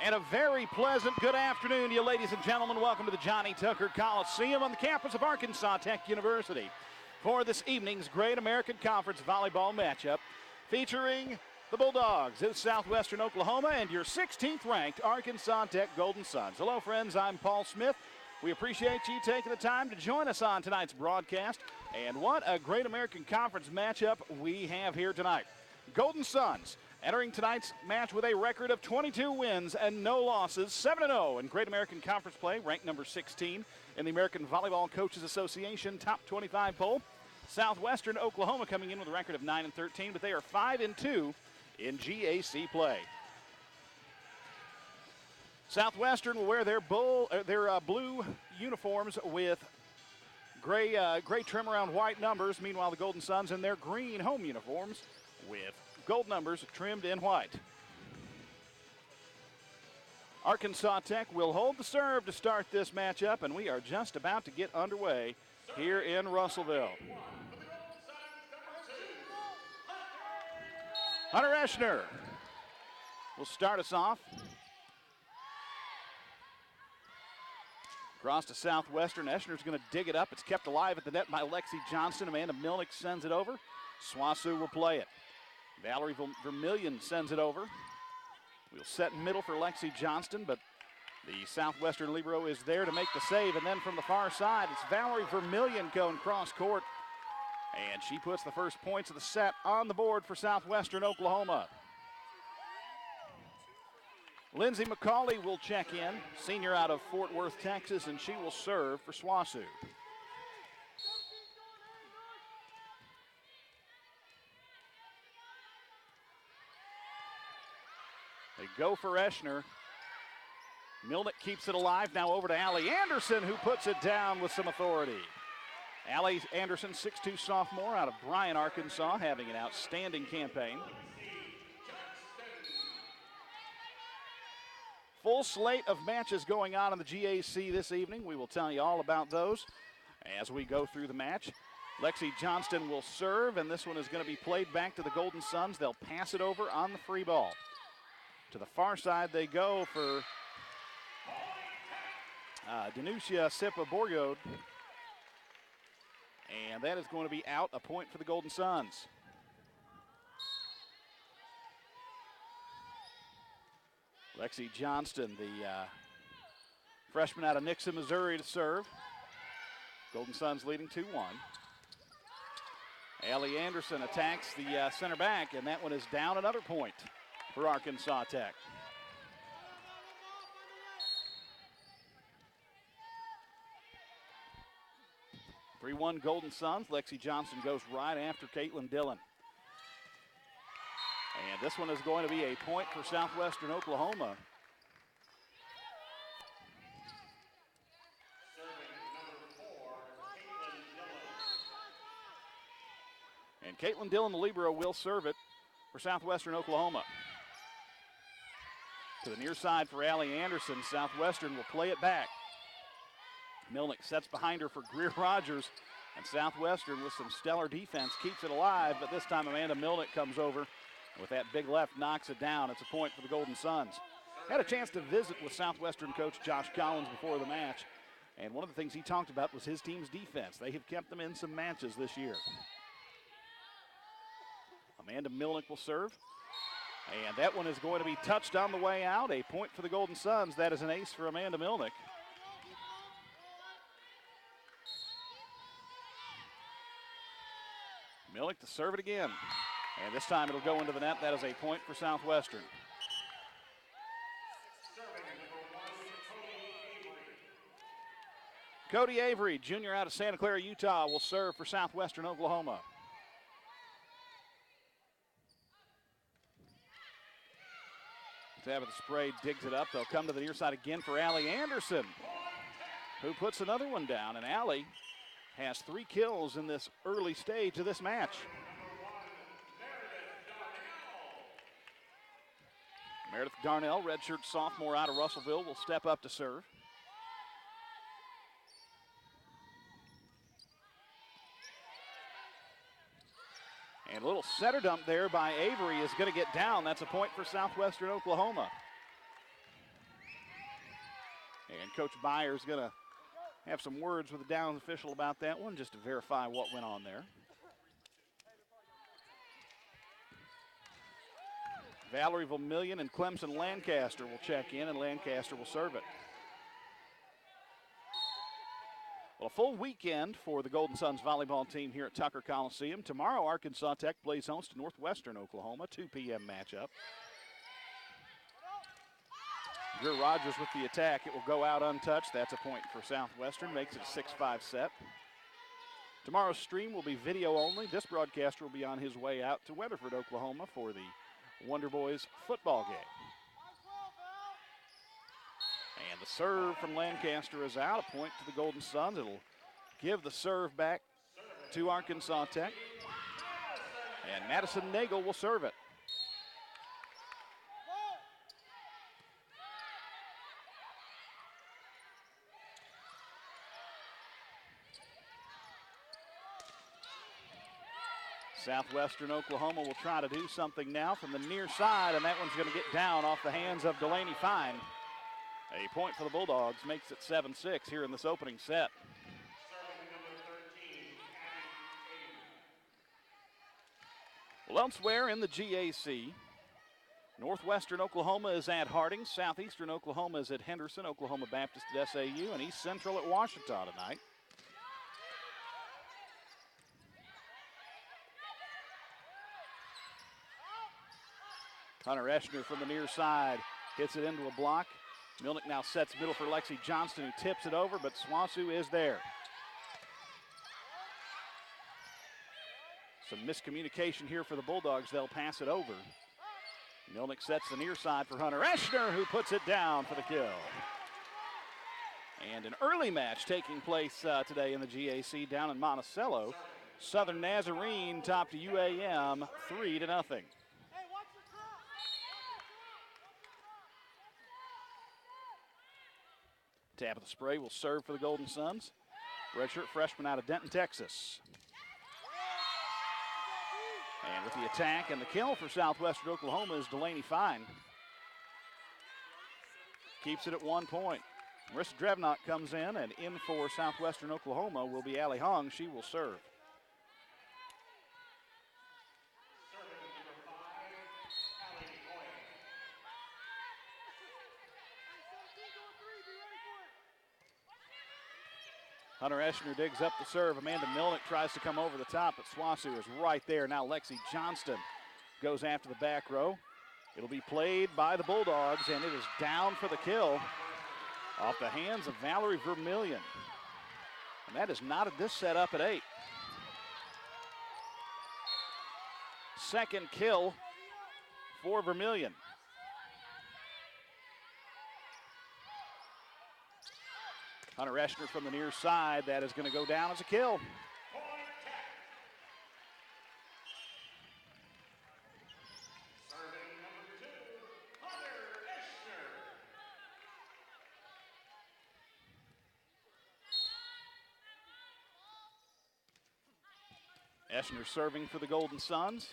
And a very pleasant good afternoon to you, ladies and gentlemen. Welcome to the Johnny Tucker Coliseum on the campus of Arkansas Tech University for this evening's Great American Conference volleyball matchup featuring the Bulldogs of Southwestern Oklahoma and your 16th ranked Arkansas Tech Golden Suns. Hello, friends. I'm Paul Smith. We appreciate you taking the time to join us on tonight's broadcast. And what a Great American Conference matchup we have here tonight. Golden Suns entering tonight's match with a record of 22 wins and no losses, 7-0 in Great American Conference play, ranked number 16 in the American Volleyball Coaches Association top 25 poll. Southwestern Oklahoma coming in with a record of 9-13, but they are 5-2 in GAC play. Southwestern will wear their blue uniforms with gray trim around white numbers. Meanwhile, the Golden Suns in their green home uniforms with gold numbers trimmed in white. Arkansas Tech will hold the serve to start this matchup, and we are just about to get underway here in Russellville. Hunter Eschner will start us off. Across to Southwestern. Eschner's going to dig it up. It's kept alive at the net by Lexi Johnston. Amanda Milnick sends it over. Swasu will play it. Valerie Vermillion sends it over. We'll set in middle for Lexi Johnston, but the Southwestern libero is there to make the save. And then from the far side, it's Valerie Vermillion going cross court. And she puts the first points of the set on the board for Southwestern Oklahoma. Lindsay McCauley will check in, senior out of Fort Worth, Texas, and she will serve for Swasu. They go for Eschner. Milnick keeps it alive. Now over to Allie Anderson, who puts it down with some authority. Allie Anderson, 6'2" sophomore out of Bryan, Arkansas, having an outstanding campaign. Full slate of matches going on in the GAC this evening. We will tell you all about those as we go through the match. Lexi Johnston will serve, and this one is going to be played back to the Golden Suns. They'll pass it over on the free ball. To the far side they go for Danusia Sipa-Borgod. And that is going to be out, a point for the Golden Suns. Lexi Johnston, the freshman out of Nixon, Missouri, to serve. Golden Suns leading 2-1. Allie Anderson attacks the center back, and that one is down, another point for Arkansas Tech. (3-1) Golden Suns. Lexi Johnston goes right after Caitlin Dillon. And this one is going to be a point for Southwestern Oklahoma. And Caitlin Dillon, the libero, will serve it for Southwestern Oklahoma. To the near side for Allie Anderson. Southwestern will play it back. Milnick sets behind her for Greer Rogers, and Southwestern with some stellar defense keeps it alive, but this time Amanda Milnick comes over, and with that big left knocks it down. It's a point for the Golden Suns. Had a chance to visit with Southwestern coach Josh Collins before the match, and one of the things he talked about was his team's defense. They have kept them in some matches this year. Amanda Milnick will serve, and that one is going to be touched on the way out. A point for the Golden Suns. That is an ace for Amanda Milnick. Milnick to serve it again. And this time it'll go into the net. That is a point for Southwestern. Cody Avery, junior out of Santa Clara, Utah, will serve for Southwestern Oklahoma. Tabitha Spray digs it up. They'll come to the near side again for Allie Anderson, who puts another one down. And Allie has 3 kills in this early stage of this match. Meredith Darnell, redshirt sophomore out of Russellville, will step up to serve. And a little setter dump there by Avery is going to get down. That's a point for Southwestern Oklahoma. Coach Byers going to have some words with the Downs official about that one just to verify what went on there. Valerie Vermillion and Clemson Lancaster will check in, and Lancaster will serve it. Well, a full weekend for the Golden Suns volleyball team here at Tucker Coliseum. Tomorrow, Arkansas Tech plays host to Northwestern Oklahoma, 2 p.m. matchup. Greer Rogers with the attack. It will go out untouched. That's a point for Southwestern. Makes it a 6-5 set. Tomorrow's stream will be video only. This broadcaster will be on his way out to Weatherford, Oklahoma for the Wonder Boys football game. And the serve from Lancaster is out. A point to the Golden Suns. It'll give the serve back to Arkansas Tech. And Madison Nagel will serve it. Southwestern Oklahoma will try to do something now from the near side, and that one's going to get down off the hands of Delaney Fine. A point for the Bulldogs makes it 7-6 here in this opening set. Well, elsewhere in the GAC, Northwestern Oklahoma is at Harding, Southeastern Oklahoma is at Henderson, Oklahoma Baptist at SAU, and East Central at Washita tonight. Hunter Eschner from the near side hits it into a block. Milnick now sets middle for Lexi Johnston, who tips it over, but Swasu is there. Some miscommunication here for the Bulldogs. They'll pass it over. Milnick sets the near side for Hunter Eschner, who puts it down for the kill. And an early match taking place today in the GAC down in Monticello. Southern Nazarene topped UAM 3-0. Tabitha Spray will serve for the Golden Suns. Redshirt freshman out of Denton, Texas. And with the attack and the kill for Southwestern Oklahoma is Delaney Fine. Keeps it at 1 point. Marissa Drevnok comes in, and in for Southwestern Oklahoma will be Allie Hong. She will serve. Hunter Eschner digs up the serve. Amanda Milnick tries to come over the top, but Swasu is right there. Now Lexi Johnston goes after the back row. It'll be played by the Bulldogs, and it is down for the kill off the hands of Valerie Vermillion. And that is knotted this set up at 8. Second kill for Vermillion. Hunter Eschner from the near side. That is going to go down as a kill. Eschner serving for the Golden Suns.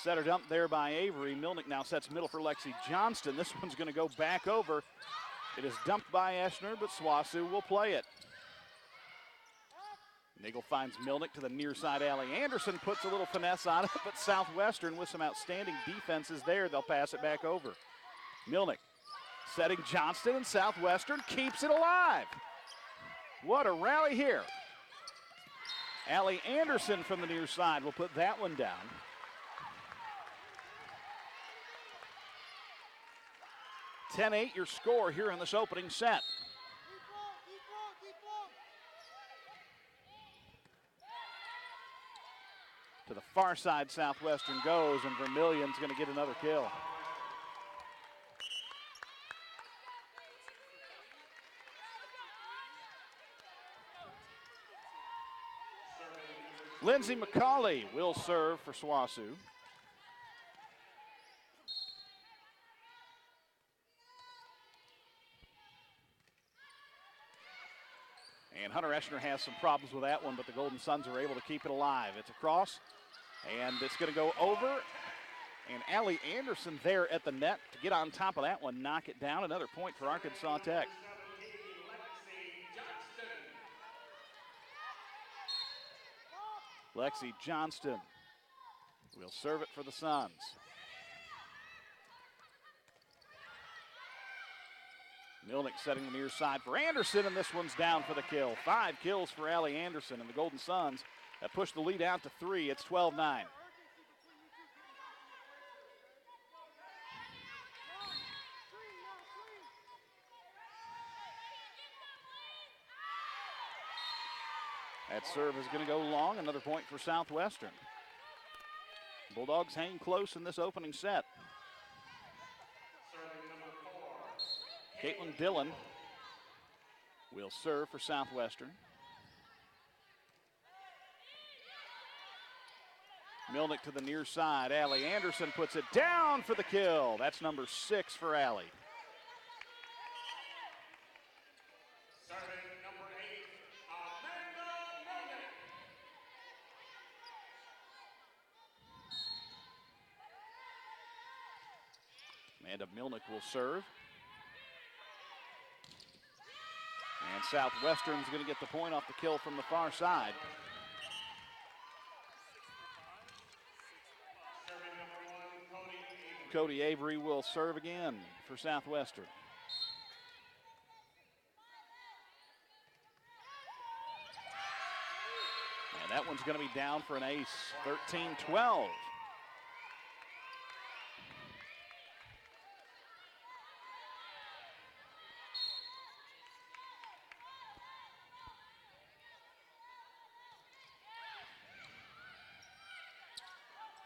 Setter dump there by Avery. Milnick now sets middle for Lexi Johnston. This one's going to go back over. It is dumped by Eschner, but Swasu will play it. Nagel finds Milnick to the near side alley. Anderson puts a little finesse on it, but Southwestern with some outstanding defenses there. They'll pass it back over. Milnick setting Johnston, and Southwestern keeps it alive. What a rally here. Allie Anderson from the near side will put that one down. 10-8 your score here in this opening set. To the far side, Southwestern goes, and Vermillion's going to get another kill. Lindsay McCauley will serve for Swasu. And Hunter Eschner has some problems with that one, but the Golden Suns are able to keep it alive. It's across, and it's going to go over. And Allie Anderson there at the net to get on top of that one, knock it down. Another point for Arkansas Tech. Lexi Johnston will serve it for the Suns. Milnick setting the near side for Anderson, and this one's down for the kill. 5 kills for Allie Anderson, and the Golden Suns have pushed the lead out to 3. It's 12-9. That serve is going to go long. Another point for Southwestern. Bulldogs hang close in this opening set. Caitlin Dillon will serve for Southwestern. Milnick to the near side. Allie Anderson puts it down for the kill. That's number 6 for Allie. Amanda Milnick will serve. And Southwestern's going to get the point off the kill from the far side. Cody Avery will serve again for Southwestern. And that one's going to be down for an ace. 13-12.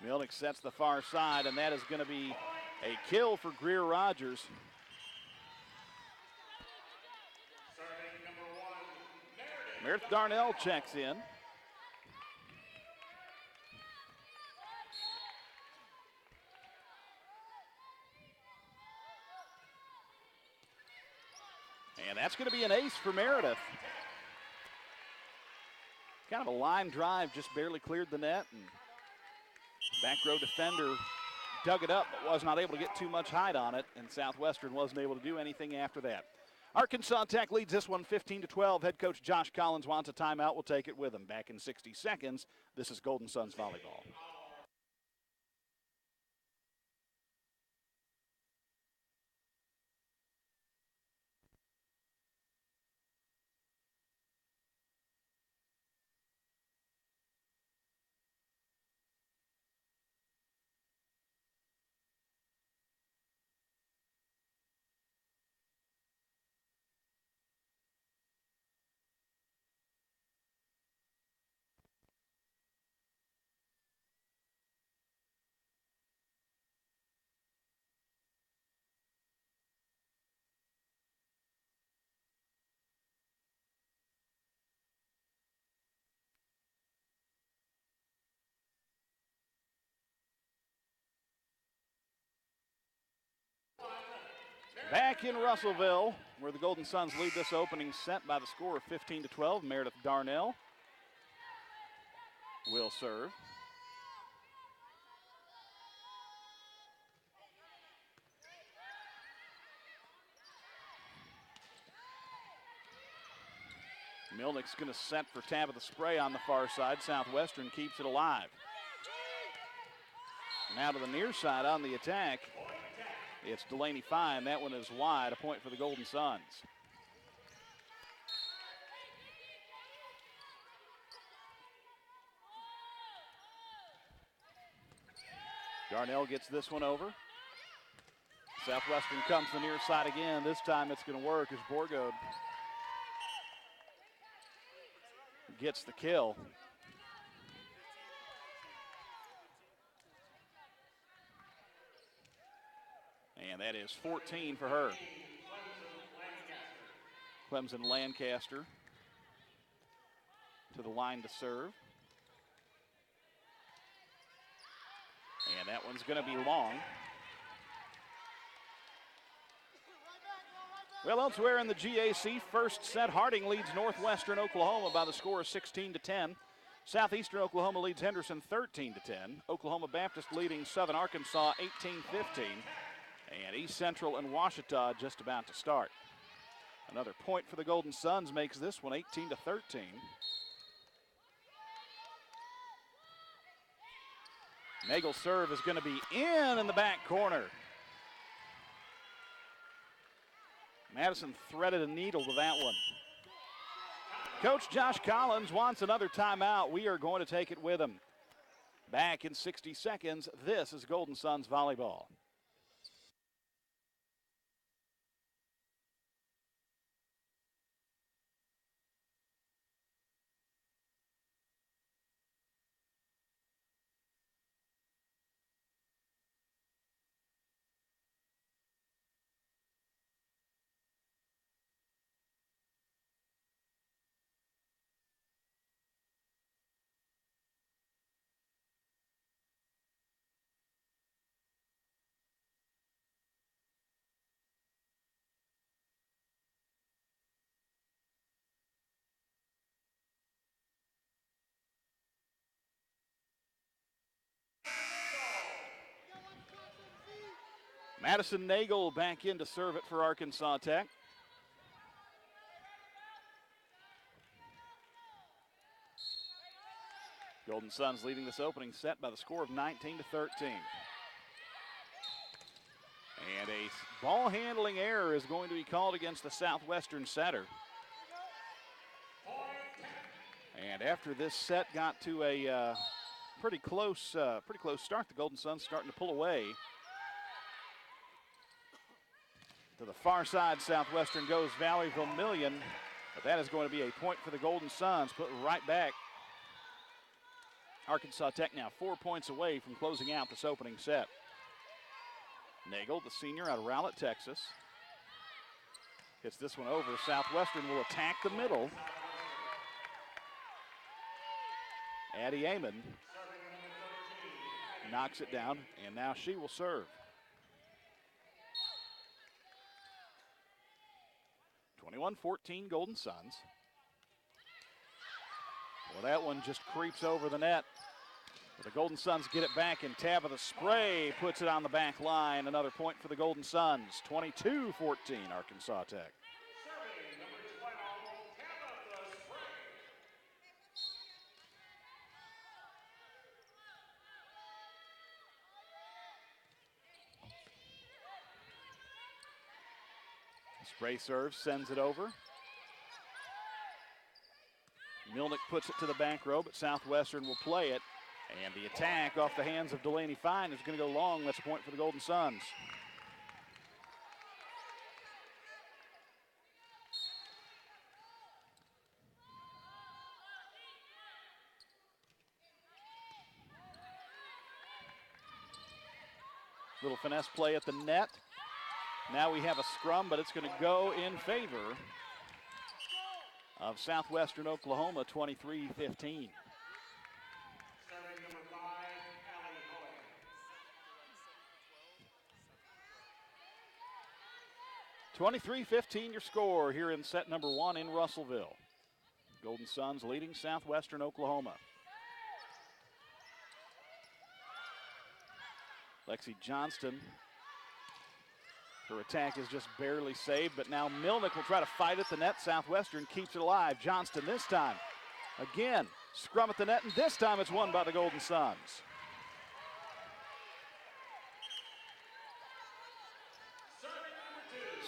Milnick sets the far side, and that is going to be a kill for Greer Rogers. Meredith Darnell checks in. And that's going to be an ace for Meredith. Kind of a line drive, just barely cleared the net, and back row defender dug it up, but was not able to get too much height on it, and Southwestern wasn't able to do anything after that. Arkansas Tech leads this one 15-12. Head coach Josh Collins wants a timeout. We'll take it with him. Back in 60 seconds. This is Golden Suns volleyball. Back in Russellville, where the Golden Suns lead this opening set by the score of 15-12. Meredith Darnell will serve. Milnick's going to set for Tabitha Spray on the far side. Southwestern keeps it alive. Now to the near side on the attack. It's Delaney Fine. That one is wide. A point for the Golden Suns. Darnell gets this one over. Southwestern comes to the near side again. This time it's going to work as Borgo gets the kill. And that is 14 for her. Clemson Lancaster to the line to serve. And that one's going to be long. Well, elsewhere in the GAC, first set, Harding leads Northwestern Oklahoma by the score of 16-10. Southeastern Oklahoma leads Henderson 13-10. Oklahoma Baptist leading Southern Arkansas 18-15. And East Central and Ouachita just about to start. Another point for the Golden Suns makes this one 18-13. Nagel's serve is going to be in the back corner. Madison threaded a needle to that one. Coach Josh Collins wants another timeout. We are going to take it with him. Back in 60 seconds, this is Golden Suns volleyball. Madison Nagel back in to serve it for Arkansas Tech. Golden Suns leading this opening set by the score of 19-13. And a ball handling error is going to be called against the Southwestern setter. And after this set got to a pretty close start, the Golden Suns starting to pull away. To the far side, Southwestern goes Valleyville Million, but that is going to be a point for the Golden Suns, put right back. Arkansas Tech now 4 points away from closing out this opening set. Nagel, the senior out of Rowlett, Texas, hits this one over. Southwestern will attack the middle. Addie Amon knocks it down, and now she will serve. 21-14 Golden Suns. Well, that one just creeps over the net. But the Golden Suns get it back, and Tabitha Spray puts it on the back line. Another point for the Golden Suns. 22-14 Arkansas Tech. Spray serves, sends it over. Milnick puts it to the back row, but Southwestern will play it. And the attack off the hands of Delaney Fine is going to go long. That's a point for the Golden Suns. Little finesse play at the net. Now we have a scrum, but it's going to go in favor of Southwestern Oklahoma, 23-15. 23-15 your score here in set number one in Russellville. Golden Suns leading Southwestern Oklahoma. Lexi Johnston, her attack is just barely saved, but now Milnick will try to fight at the net. Southwestern keeps it alive. Johnston this time. Again, scrum at the net, and this time it's won by the Golden Suns.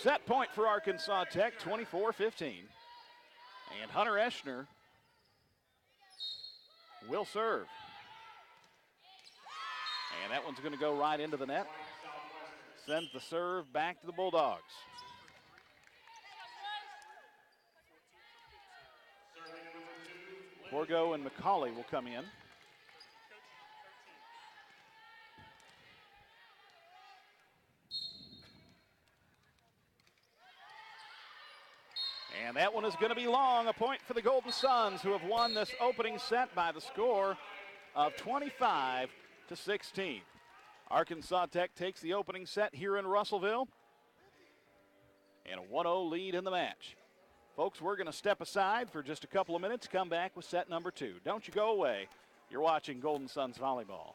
Set point for Arkansas Tech, 24-15. And Hunter Eschner will serve. And that one's going to go right into the net. Sends the serve back to the Bulldogs. Borgo and McCauley will come in. And that one is going to be long. A point for the Golden Suns, who have won this opening set by the score of 25-16. Arkansas Tech takes the opening set here in Russellville. And a 1-0 lead in the match. Folks, we're going to step aside for just a couple of minutes, come back with set number two. Don't you go away. You're watching Golden Suns volleyball.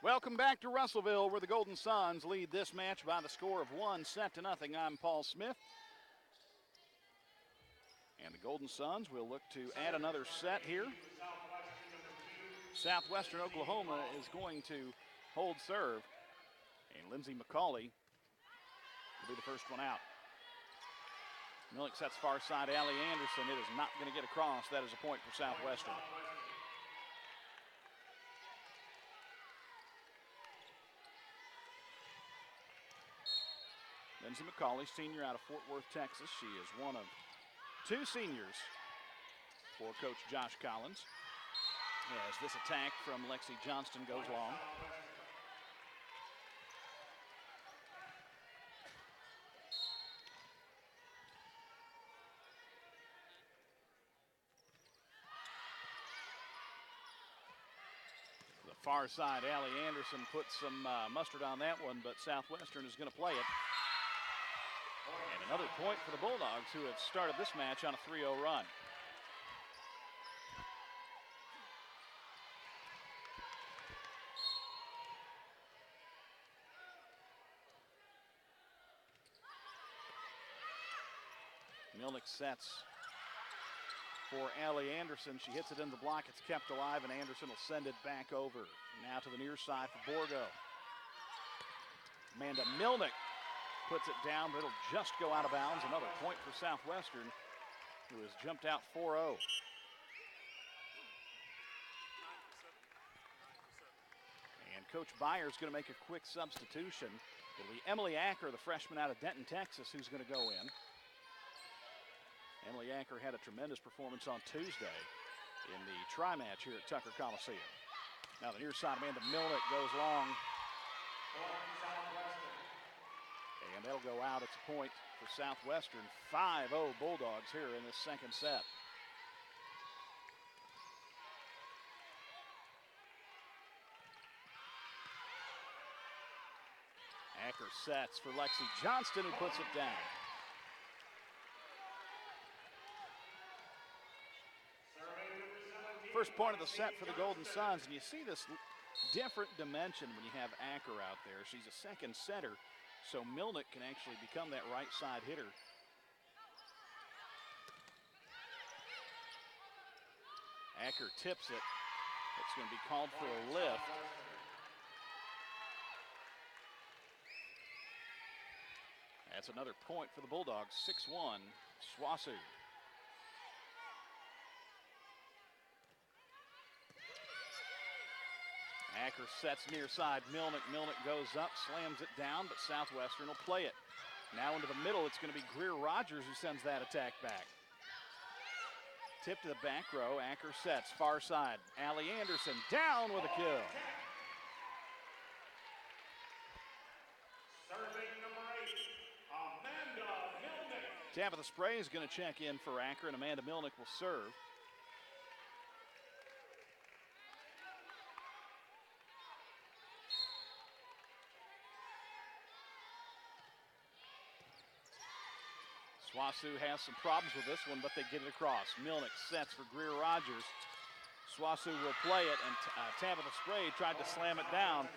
Welcome back to Russellville, where the Golden Suns lead this match by the score of 1-0. I'm Paul Smith. And the Golden Suns will look to add another set here. Southwestern Oklahoma is going to hold serve. And Lindsey McCauley will be the first one out. Millick sets far side, Allie Anderson. It is not going to get across. That is a point for Southwestern. Lindsey McCauley, senior out of Fort Worth, Texas. She is one of two seniors for Coach Josh Collins. As this attack from Lexi Johnston goes long. The far side, Allie Anderson puts some mustard on that one, but Southwestern is going to play it. And another point for the Bulldogs, who have started this match on a 3-0 run. Milnick sets for Allie Anderson. She hits it in the block. It's kept alive, and Anderson will send it back over. Now to the near side for Borgo. Amanda Milnick puts it down, but it'll just go out of bounds. Another point for Southwestern, who has jumped out 4-0. And Coach Byers going to make a quick substitution. It'll be Emily Acker, the freshman out of Denton, Texas, who's going to go in. Emily Acker had a tremendous performance on Tuesday in the tri-match here at Tucker Coliseum. Now the near side, Amanda Milnick goes long. And that'll go out. It's a point for Southwestern. 5-0 Bulldogs here in this second set. Acker sets for Lexi Johnston, who puts it down. First point of the set for the Golden Suns, and you see this different dimension when you have Acker out there. She's a second setter, so Milnick can actually become that right side hitter. Acker tips it. It's going to be called for a lift. That's another point for the Bulldogs. 6-1, Swasu. Acker sets near side. Milnick goes up, slams it down, but Southwestern will play it. Now into the middle, it's going to be Greer Rogers who sends that attack back. Tip to the back row. Acker sets, far side. Allie Anderson down with a kill. Serving number 8, Amanda Milnick. Tabitha Spray is going to check in for Acker, and Amanda Milnick will serve. Swasu has some problems with this one, but they get it across. Milnick sets for Greer Rogers. Swasu will play it, and Tabitha Spray tried to slam it down.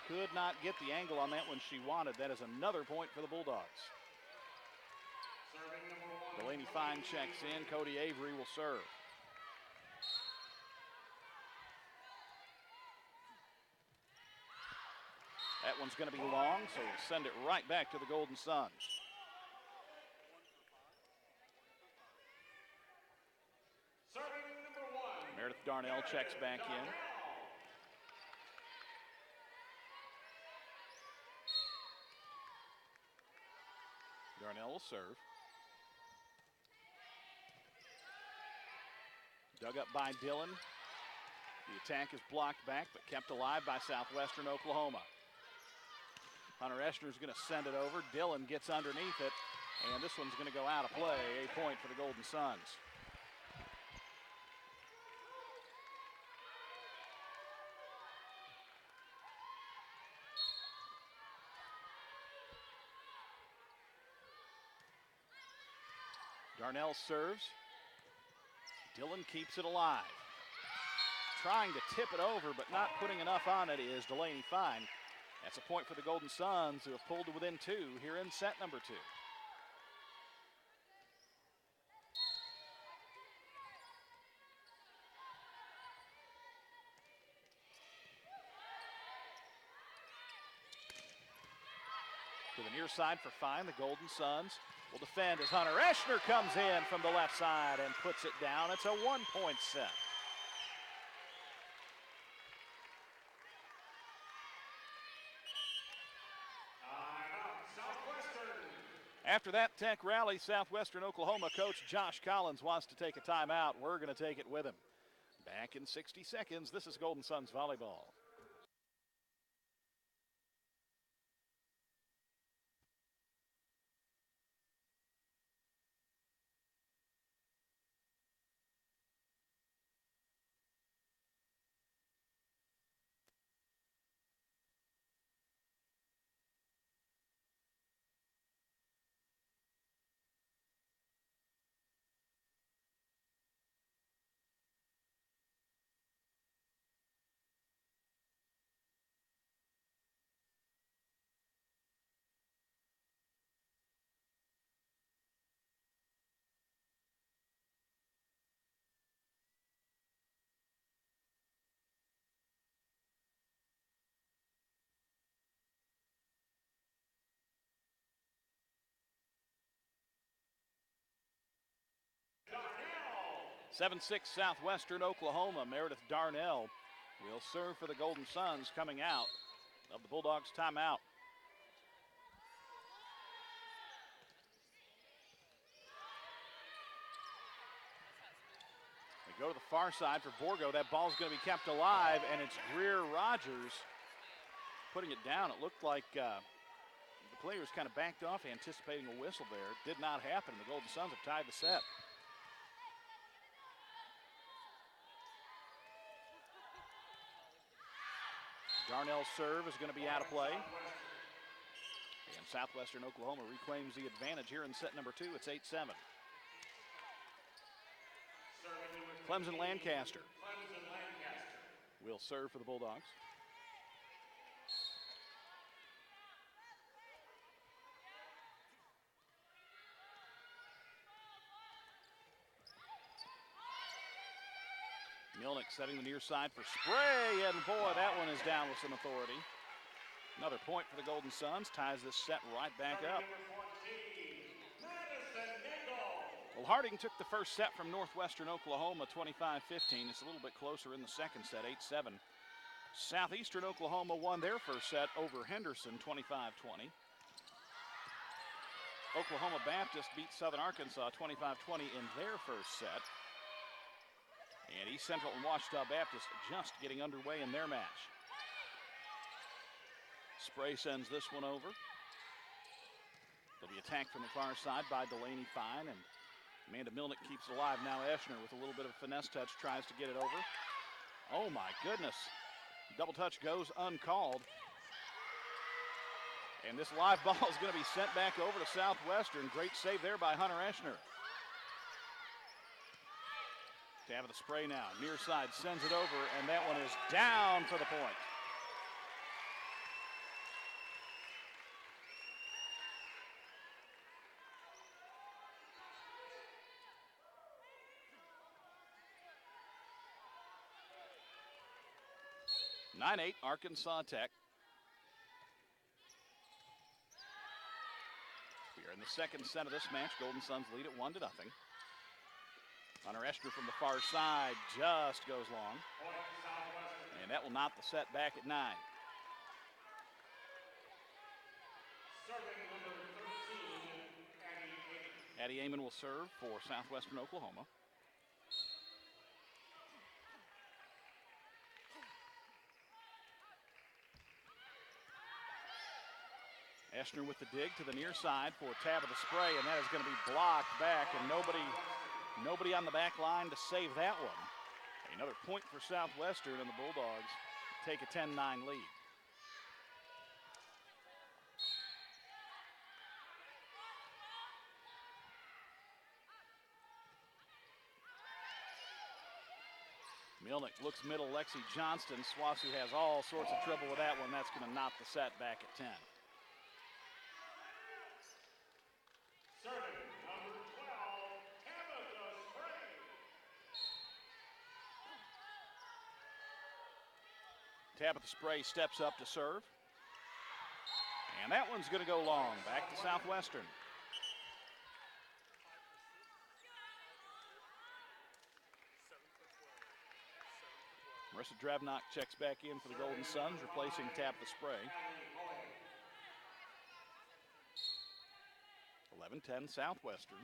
Could not get the angle on that one she wanted. That is another point for the Bulldogs. Delaney Fine checks in. Cody Avery will serve. That one's going to be long, so we'll send it right back to the Golden Suns. Meredith Darnell checks back in. Darnell will serve. Dug up by Dillon. The attack is blocked back, but kept alive by Southwestern Oklahoma. Hunter Eschner is going to send it over. Dillon gets underneath it, and this one's going to go out of play. A point for the Golden Suns. Darnell serves. Dillon keeps it alive. trying to tip it over, but not putting enough on it is Delaney Fine. That's a point for the Golden Suns, who have pulled to within 2 here in set number 2. To the near side for Fine, the Golden Suns will defend as Hunter Eschner comes in from the left side and puts it down. It's a 1-point set. After that tech rally, Southwestern Oklahoma coach Josh Collins wants to take a timeout. We're going to take it with him. Back in 60 seconds, this is Golden Suns volleyball. (7-6) Southwestern Oklahoma. Meredith Darnell will serve for the Golden Suns coming out of the Bulldogs' timeout. They go to the far side for Borgo. That ball's going to be kept alive, and it's Greer Rogers putting it down. It looked like the players kind of backed off, anticipating a whistle there. It did not happen. The Golden Suns have tied the set. Darnell's serve is going to be out of play. And Southwestern Oklahoma reclaims the advantage here in set number 2. It's 8-7. Clemson Lancaster will serve for the Bulldogs. Milnick setting the near side for Spray, and boy, that one is down with some authority. Another point for the Golden Suns, ties this set right back up. Well, Harding took the first set from Northwestern Oklahoma, 25-15. It's a little bit closer in the second set, 8-7. Southeastern Oklahoma won their first set over Henderson, 25-20. Oklahoma Baptist beat Southern Arkansas 25-20 in their first set. And East Central and Ouachita Baptist just getting underway in their match. Spray sends this one over. They'll be attacked from the far side by Delaney Fine, and Amanda Milnick keeps it alive. Now Eschner with a little bit of a finesse touch tries to get it over. Oh my goodness. Double touch goes uncalled. And this live ball is going to be sent back over to Southwestern. Great save there by Hunter Eschner. Tab of the Spray now. Near side sends it over, and that one is down for the point. (9-8) Arkansas Tech. We are in the second set of this match. Golden Suns lead at 1-0. Hunter Eschner from the far side just goes long. And that will knock the set back at 9. Addie Amon will serve for Southwestern Oklahoma. Eschner with the dig to the near side for a tab of the Spray, and that is going to be blocked back, and nobody on the back line to save that one. Another point for Southwestern, and the Bulldogs take a 10-9 lead. Milnick looks middle, Lexi Johnston. Swassee has all sorts of trouble with that one. That's going to knock the set back at 10. Serving number 12, Tabitha Spray. Tabitha Spray steps up to serve. And that one's going to go long. Back to Southwestern. Marissa Dravnock checks back in for the Golden Suns, replacing Tabitha Spray. 11-10 Southwestern.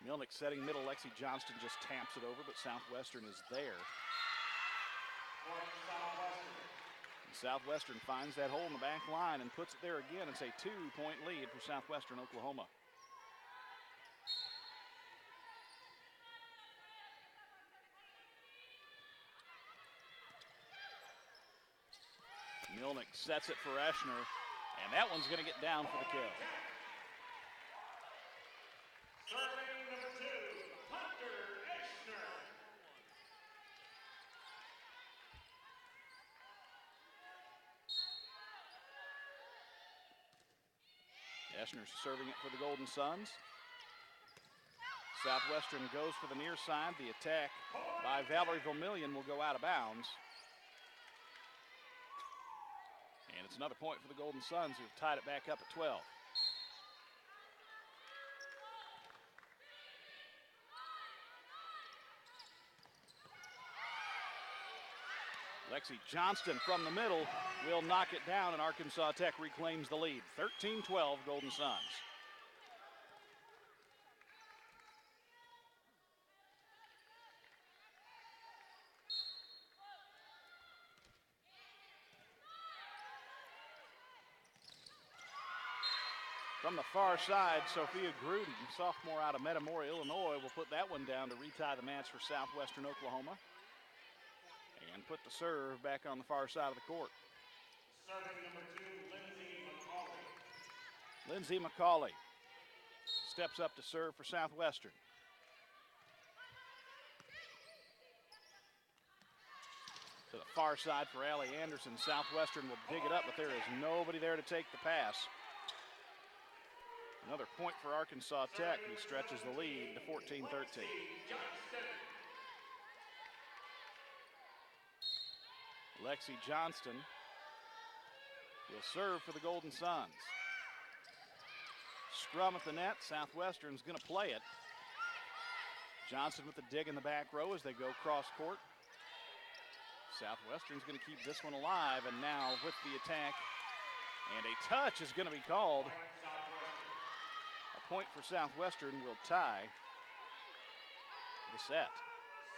Milnick setting middle. Lexi Johnston just taps it over, but Southwestern is there. Southwestern finds that hole in the back line and puts it there again. It's a 2-point lead for Southwestern Oklahoma. Milnick sets it for Eschner, and that one's going to get down for the kill. Serving number 2, Hunter Eschner. Eschner's serving it for the Golden Suns. Southwestern goes for the near side. The attack by Valerie Vermillion will go out of bounds. And it's another point for the Golden Suns, who've tied it back up at 12. Lexi Johnston from the middle will knock it down, and Arkansas Tech reclaims the lead. 13-12 Golden Suns. From the far side, Sophia Gruden, sophomore out of Metamora, Illinois, will put that one down to retie the match for Southwestern Oklahoma. And put the serve back on the far side of the court. Serving number 2, Lindsay Lindsay McCauley. McCauley steps up to serve for Southwestern. To the far side for Allie Anderson. Southwestern will dig it up, but there is nobody there to take the pass. Another point for Arkansas Tech, who stretches the lead to 14-13. Lexi Johnston will serve for the Golden Suns. Scrum at the net. Southwestern's going to play it. Johnson with the dig in the back row as they go cross court. Southwestern's going to keep this one alive, and now with the attack, and a touch is going to be called. A point for Southwestern will tie the set.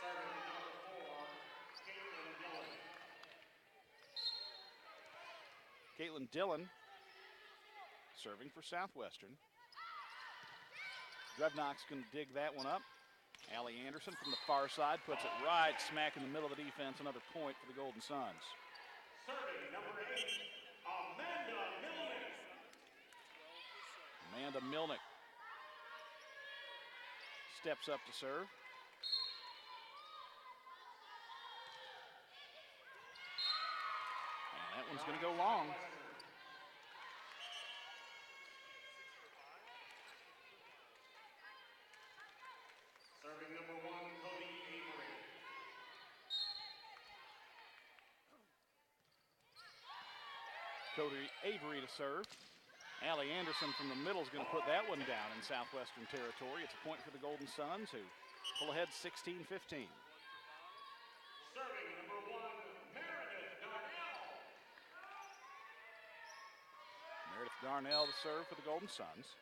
Serving number 4, Caitlin Dillon serving for Southwestern. Drevnock's going to dig that one up. Allie Anderson from the far side puts it right smack in the middle of the defense. Another point for the Golden Suns. Serving number 8, Amanda Milnick. Amanda Milnick steps up to serve. And that one's going to go long. Serving number 1, Cody Avery. Cody Avery to serve. Allie Anderson from the middle is going to put that one down in Southwestern territory. It's a point for the Golden Suns, who pull ahead 16-15. Serving number 1, Meredith Darnell. Meredith Darnell to serve for the Golden Suns.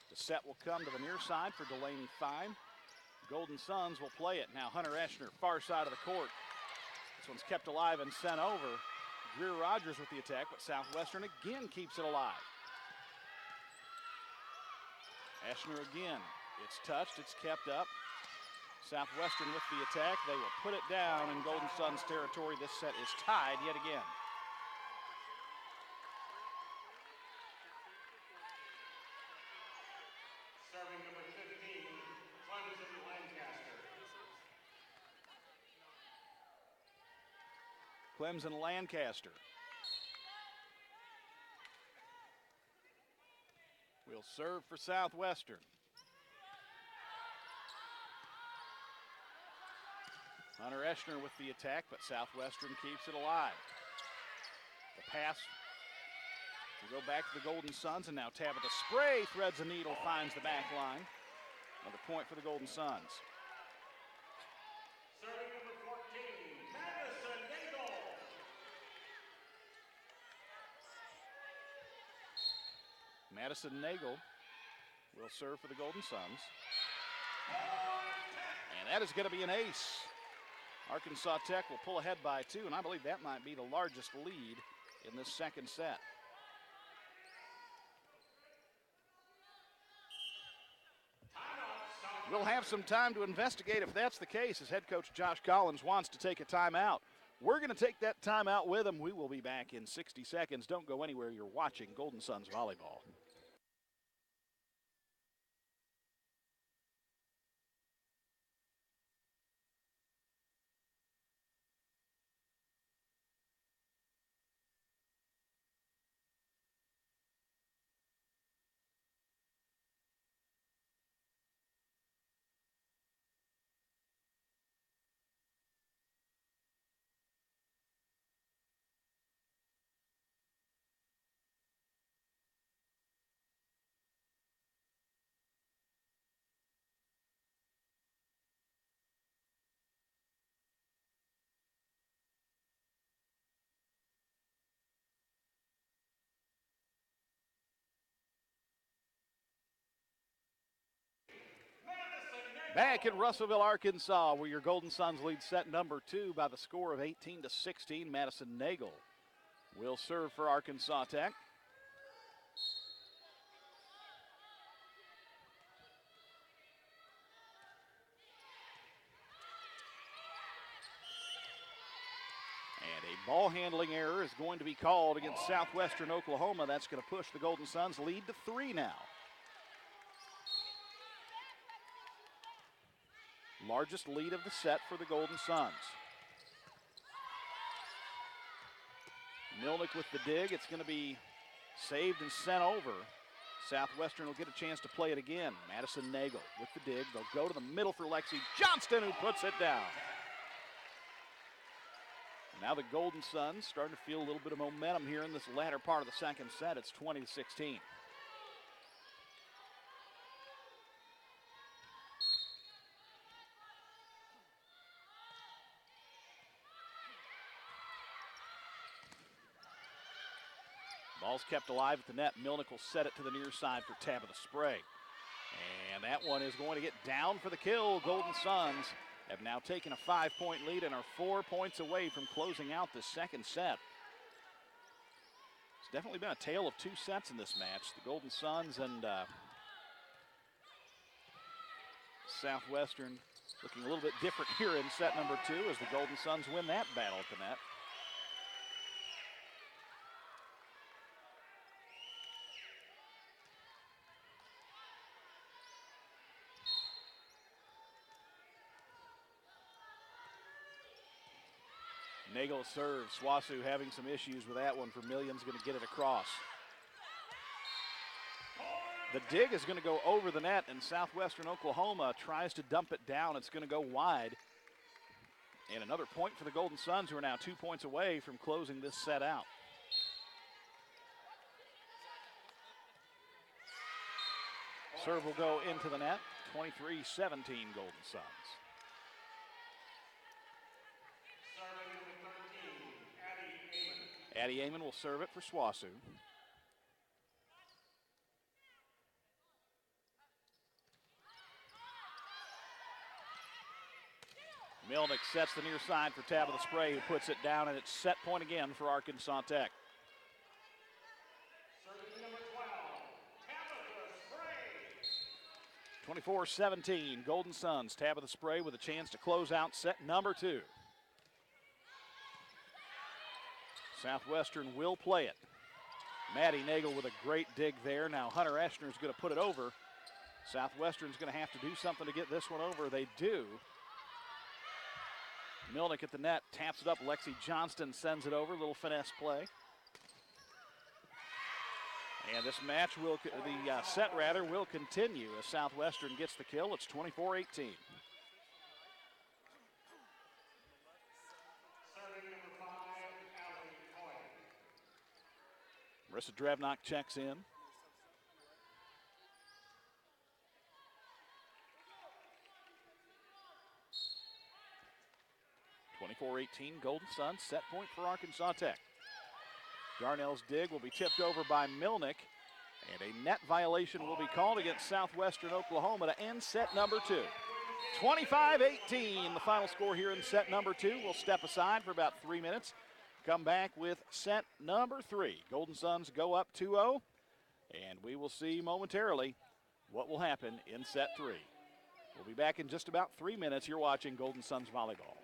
The set will come to the near side for Delaney Fine. Golden Suns will play it. Now Hunter Eschner, far side of the court. This one's kept alive and sent over. Greer Rogers with the attack, but Southwestern again keeps it alive. Eschner again. It's touched, it's kept up. Southwestern with the attack. They will put it down in Golden Suns territory. This set is tied yet again. Serving number 15, Clemson Lancaster. Clemson Lancaster will serve for Southwestern. Hunter Eschner with the attack, but Southwestern keeps it alive. The pass will go back to the Golden Suns, and now Tabitha Spray threads a needle, finds the back line. Another point for the Golden Suns. Serving number 14, Madison Nagel. Madison Nagel will serve for the Golden Suns. And that is going to be an ace. Arkansas Tech will pull ahead by 2, and I believe that might be the largest lead in this second set. We'll have some time to investigate if that's the case, as head coach Josh Collins wants to take a timeout. We're going to take that timeout with him. We will be back in 60 seconds. Don't go anywhere. You're watching Golden Suns Volleyball. Back in Russellville, Arkansas, where your Golden Suns lead set number 2 by the score of 18-16. Madison Nagel will serve for Arkansas Tech. And a ball handling error is going to be called against Southwestern Oklahoma. That's going to push the Golden Suns lead to 3 now. Largest lead of the set for the Golden Suns. Milnick with the dig. It's going to be saved and sent over. Southwestern will get a chance to play it again. Madison Nagel with the dig. They'll go to the middle for Lexi Johnston, who puts it down. Now the Golden Suns starting to feel a little bit of momentum here in this latter part of the second set. It's 20-16. Ball's kept alive at the net. Milnick will set it to the near side for Tabitha Spray. And that one is going to get down for the kill. Golden Suns have now taken a 5-point lead and are 4 points away from closing out the second set. It's definitely been a tale of 2 sets in this match. The Golden Suns and Southwestern looking a little bit different here in set number 2 as the Golden Suns win that battle at the net. Nagel serves. Swasu having some issues with that one. Vermillion's going to get it across. The dig is going to go over the net, and Southwestern Oklahoma tries to dump it down. It's going to go wide. And another point for the Golden Suns, who are now 2 points away from closing this set out. Serve will go into the net. 23-17 Golden Suns. Addie Amon will serve it for Swasu. Milnick sets the near side for Tabitha Spray, who puts it down, and it's set point again for Arkansas Tech. Serving number 12, Tabitha Spray. 24-17, Golden Suns. Tabitha Spray with a chance to close out set number 2. Southwestern will play it. Maddie Nagel with a great dig there. Now Hunter Eschner is going to put it over. Southwestern's going to have to do something to get this one over. They do. Milnick at the net, taps it up. Lexi Johnston sends it over. Little finesse play. And this match will, the set rather, will continue as Southwestern gets the kill. It's 24-18. Marissa Drevnock checks in. Golden Suns, set point for Arkansas Tech. Darnell's dig will be tipped over by Milnick, and a net violation will be called against Southwestern Oklahoma to end set number 2. 25-18, the final score here in set number 2. We'll step aside for about 3 minutes. Come back with set number 3. Golden Suns go up 2-0, and we will see momentarily what will happen in set 3. We'll be back in just about 3 minutes. You're watching Golden Suns Volleyball.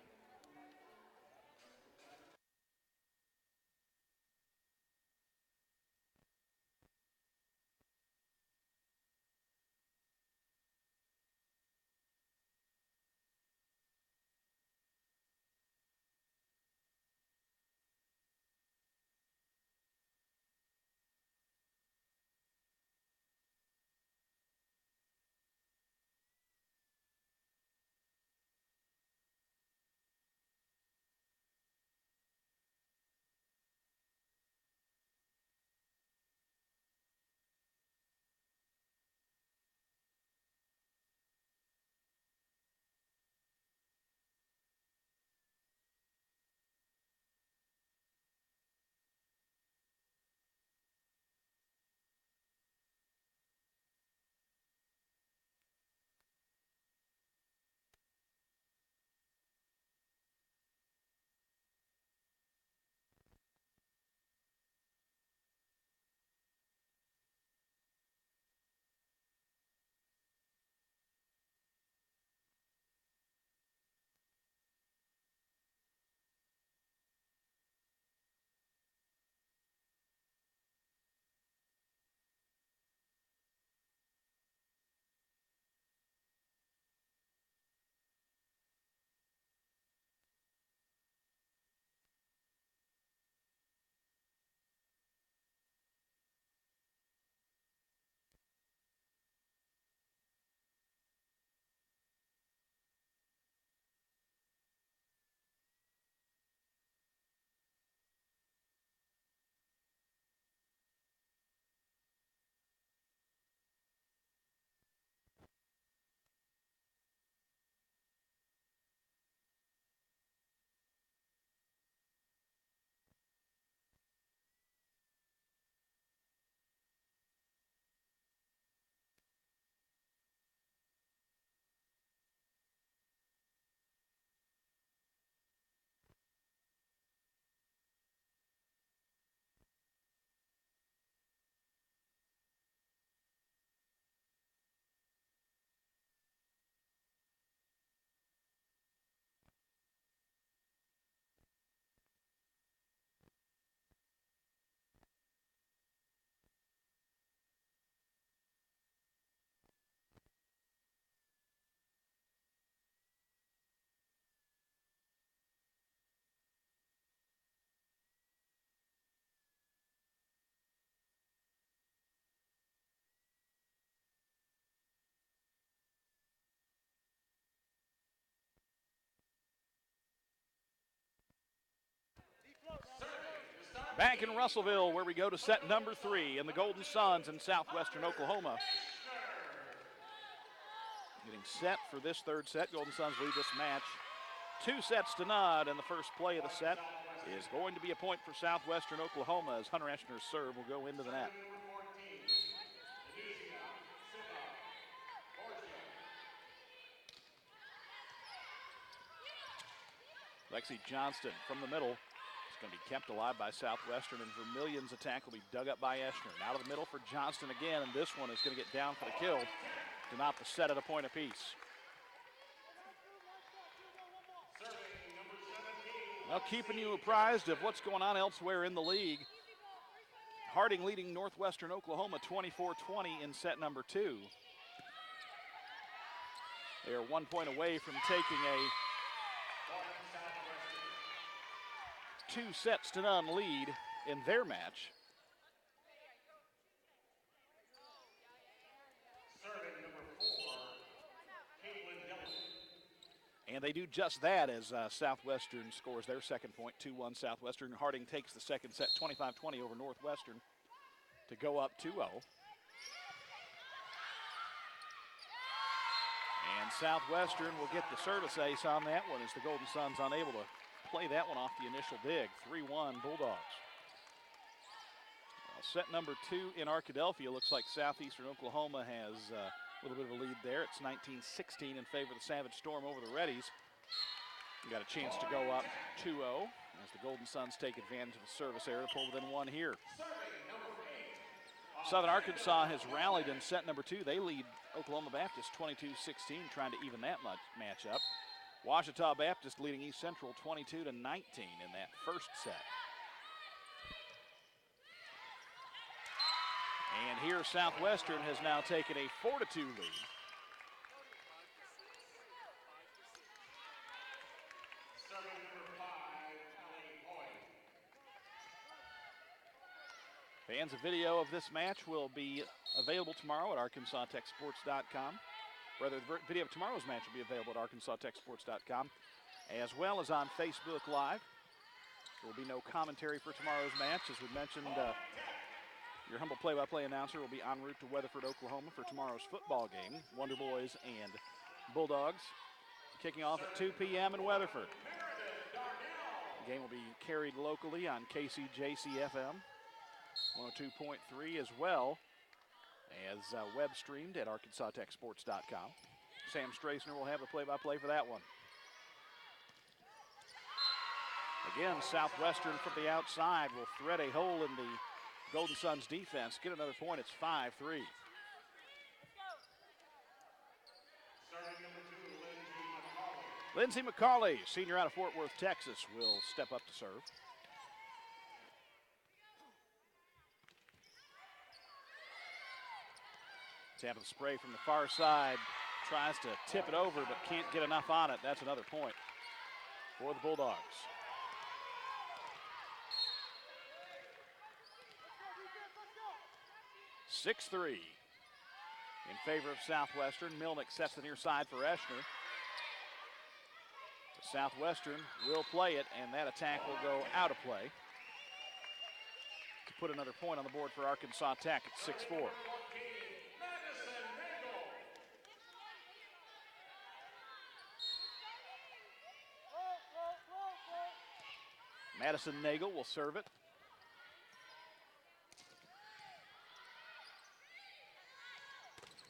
Back in Russellville, where we go to set number 3, and the Golden Suns in Southwestern Oklahoma. Getting set for this third set. Golden Suns lead this match 2-0, and the first play of the set is going to be a point for Southwestern Oklahoma as Hunter Eschner's serve will go into the net. Lexi Johnston from the middle. It's going to be kept alive by Southwestern, and Vermillion's attack will be dug up by Eschner. And out of the middle for Johnston again, and this one is going to get down for the kill to knock the set at a point apiece. Well, keeping you apprised of what's going on elsewhere in the league. Harding leading Northwestern Oklahoma 24-20 in set number 2. They are 1 point away from taking a 2-0 lead in their match. And they do just that as Southwestern scores their second point, 2-1 Southwestern. Harding takes the second set, 25-20 over Northwestern to go up 2-0. And Southwestern will get the service ace on that one as the Golden Suns unable to play that one off the initial dig. 3-1 Bulldogs. Well, set number 2 in Arkadelphia. Looks like Southeastern Oklahoma has a little bit of a lead there. It's 19-16 in favor of the Savage Storm over the Reddies. We got a chance to go up 2-0 as the Golden Suns take advantage of the service error to pull within one here. Southern Arkansas has rallied in set number 2. They lead Oklahoma Baptist 22-16, trying to even that matchup. Ouachita Baptist leading East Central 22-19 in that first set. And here Southwestern has now taken a 4-2 lead. Fans, a video of this match will be available tomorrow at ArkansasTechSports.com. Rather, the video of tomorrow's match will be available at ArkansasTechSports.com, as well as on Facebook Live. There will be no commentary for tomorrow's match. As we mentioned, your humble play-by-play announcer will be en route to Weatherford, Oklahoma for tomorrow's football game. Wonder Boys and Bulldogs kicking off at 2 p.m. in Weatherford. The game will be carried locally on KCJC-FM 102.3 as well as web streamed at ArkansasTechSports.com. Sam Strassner will have the play-by-play for that one. Again, Southwestern from the outside will thread a hole in the Golden Suns defense. Get another point. It's 5-3. Lindsey McCauley, senior out of Fort Worth, Texas, will step up to serve. Tabitha Spray from the far side tries to tip it over but can't get enough on it. That's another point for the Bulldogs. (6-3) in favor of Southwestern. Milnick sets the near side for Eschner. Southwestern will play it, and that attack will go out of play to put another point on the board for Arkansas Tech at 6-4. Madison Nagel will serve it.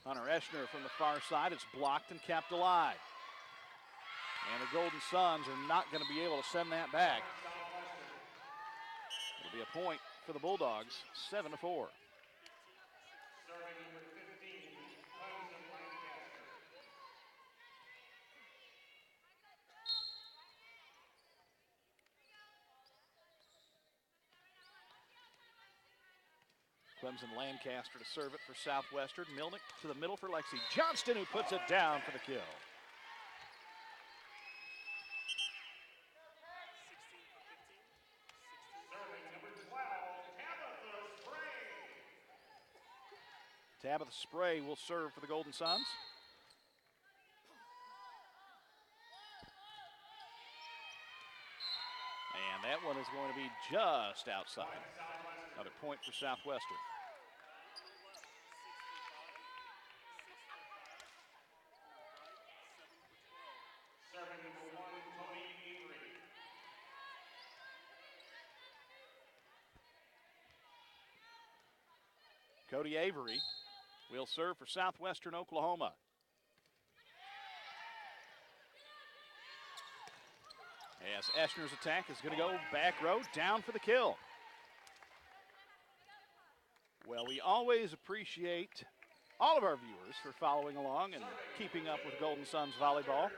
Hunter Eschner from the far side. It's blocked and kept alive. And the Golden Suns are not going to be able to send that back. It'll be a point for the Bulldogs, 7-4. Clemson Lancaster to serve it for Southwestern. Milnick to the middle for Lexi Johnston, who puts it down for the kill. Tabitha Spray will serve for the Golden Suns. And that one is going to be just outside. Another point for Southwestern. Cody Avery will serve for Southwestern Oklahoma. As Eschner's attack is going to go back row, down for the kill. Well, we always appreciate all of our viewers for following along and keeping up with Golden Suns volleyball.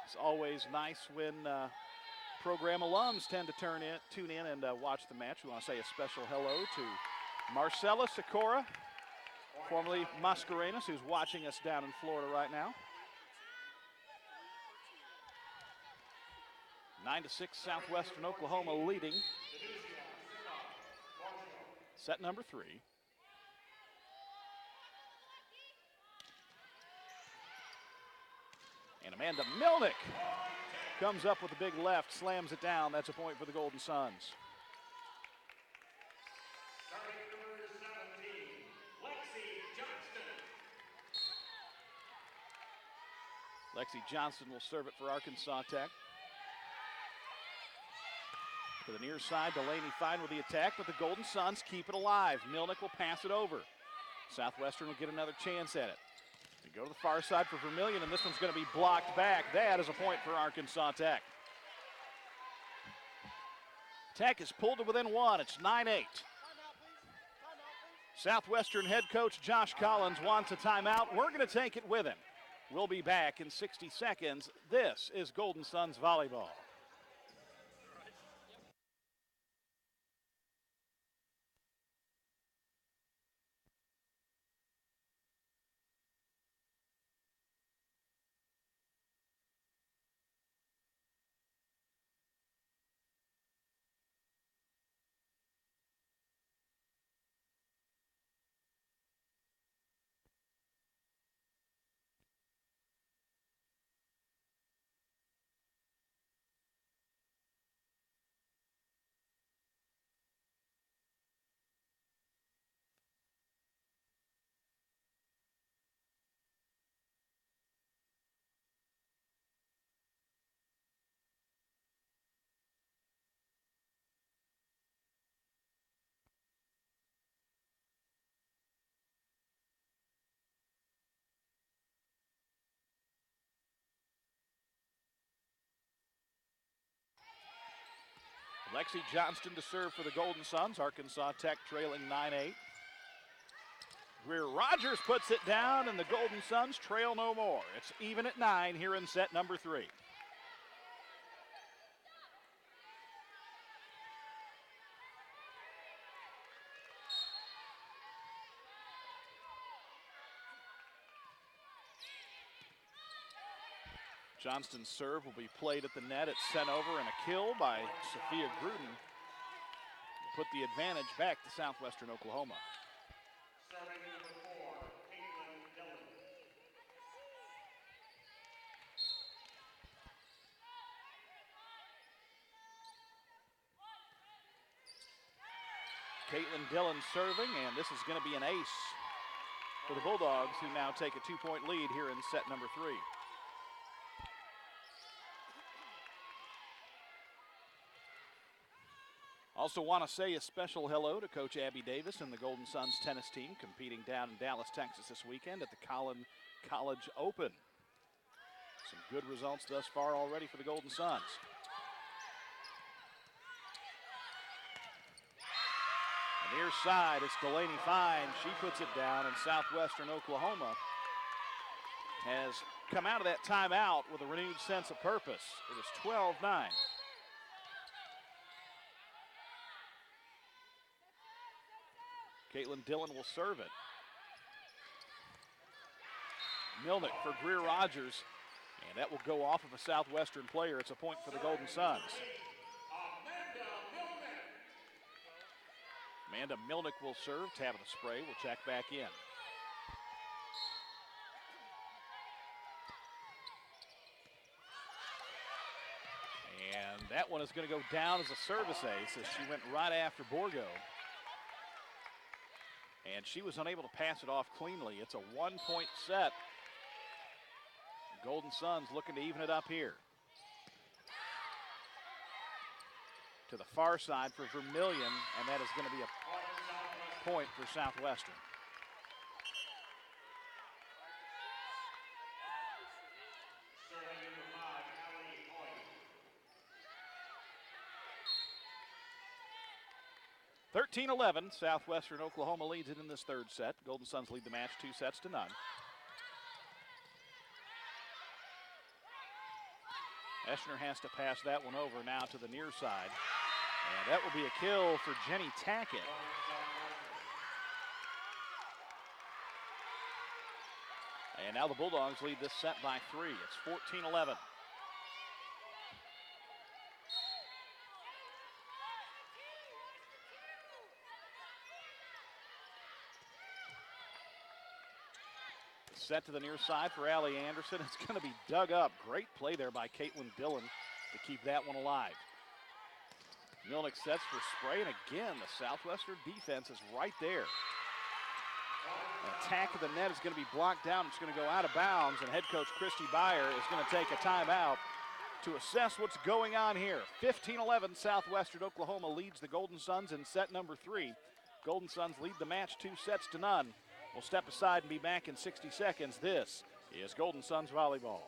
It's always nice when program alums tend to tune in and watch the match. We want to say a special hello to Marcella Sikora formerly Mascarenas, who's watching us down in Florida right now. 9-6, Southwestern Oklahoma leading. Set number 3. And Amanda Milnick comes up with a big left, slams it down. That's a point for the Golden Suns. Starting number 17, Lexi Johnston. Lexi Johnston will serve it for Arkansas Tech. To the near side, Delaney Fine with the attack, but the Golden Suns keep it alive. Milnick will pass it over. Southwestern will get another chance at it. We go to the far side for Vermillion, and this one's going to be blocked back. That is a point for Arkansas Tech. Tech is pulled to within 1. It's 9-8. Southwestern head coach Josh Collins wants a timeout. We're going to take it with him. We'll be back in 60 seconds. This is Golden Suns volleyball. Lexi Johnston to serve for the Golden Suns. Arkansas Tech trailing 9-8. Greer Rogers puts it down, and the Golden Suns trail no more. It's even at 9 here in set number 3. Johnston's serve will be played at the net. It's sent over, and a kill by Sophia Gruden will put the advantage back to Southwestern Oklahoma. Starting number 4, Caitlin Dillon. Caitlin Dillon serving, and this is going to be an ace for the Bulldogs, who now take a 2-point lead here in set number 3. Also want to say a special hello to Coach Abby Davis and the Golden Suns tennis team competing down in Dallas, Texas this weekend at the Collin College Open. Some good results thus far already for the Golden Suns. The near side, it's Delaney Fine. She puts it down, and Southwestern Oklahoma has come out of that timeout with a renewed sense of purpose. It is 12-9. Caitlin Dillon will serve it. Milnick for Greer Rogers, and that will go off of a Southwestern player. It's a point for the Golden Suns. Amanda Milnick will serve. Tabitha Spray will check back in. And that one is going to go down as a service ace as she went right after Borgo. And she was unable to pass it off cleanly. It's a 1-point set. Golden Suns looking to even it up here. To the far side for Vermillion, and that is going to be a point for Southwestern. Starting number 5, Allie Hoyt. 13-11, Southwestern Oklahoma leads it in this third set. Golden Suns lead the match 2-0. Eschner has to pass that one over now to the near side. And that will be a kill for Jenny Tackett. And now the Bulldogs lead this set by 3. It's 14-11. Set to the near side for Allie Anderson. It's going to be dug up. Great play there by Caitlin Dillon to keep that one alive. Milnick sets for spray, and again, the Southwestern defense is right there. An attack of the net is going to be blocked down. It's going to go out of bounds, and head coach Christy Byer is going to take a timeout to assess what's going on here. 15-11, Southwestern Oklahoma leads the Golden Suns in set number 3. Golden Suns lead the match 2-0. We'll step aside and be back in 60 seconds. This is Golden Suns Volleyball.